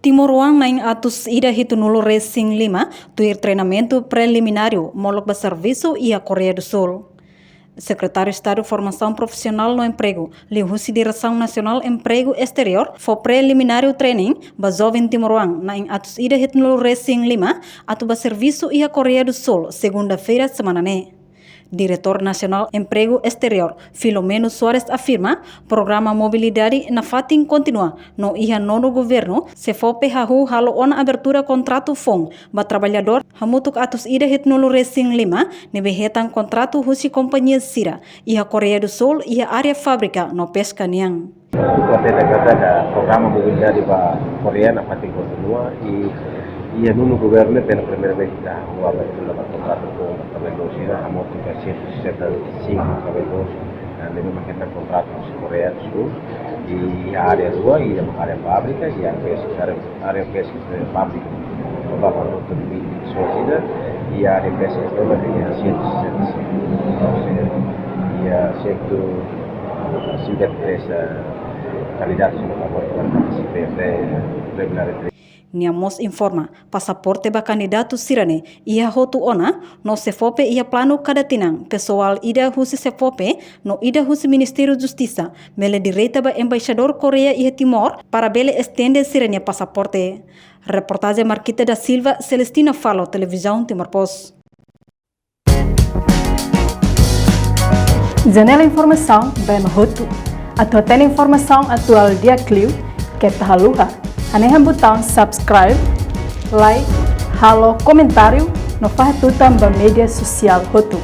Timor-Wang naing atus ida hitunulu Racing 5 tuir treinamento preliminario molok ba serviço e a Coreia do Sul. Secretário de Estado de Formação Profissional no Emprego, Liu Husi Direção Nacional Emprego Exterior, for preliminario training ba jovem Timor-Wang naing atus ida hitunulu Racing 5 atu ba serviço e a Coreia do Sul, segunda-feira semana ne. Diretor Nacional Emprego Exterior, Filomeno Soares afirma, programa mobilidade na fatin continua, no iha nono governo, se fope hahu halo ona abertura contrato fong, ba trabalhador hamutuk atus ida hitnulu Racing 5, nebe hetan contrato husi companhia Sira, iha Coreia do Sul, iha área fábrica no pesca niang. Da programa mobilidade para Coreia na fatin continua e no governo pela primeira vez da rua abertura do contrato com o trabalhador Sira, a moto que 175 trabalhadores, leva maqueta contrato com a Coreia do Sul e a área 2 e a área fábrica e a área pesca fábrica para a moto de Sira e a área pesca toda que é 175 e a 153 candidatos no favor para participar Niamos informa, pasaporte ba candidato Sirane, ia hotu ona, no sefope ia plano kada tinang, pessoal ida husi sefope, no ida husi Ministério Justiça, mele direita ba embaixador Coreia e Timor, para bele estende Sirane pasaporte. Reportagem Marquita da Silva, Celestina Falo, Televisão Timor Post. Janela Informação, bem hotu. Atual informação atual dia Clio, que tahaluha. Anehan botão subscribe, like, halo, comentário, no fahatutan ba media sosial hotu.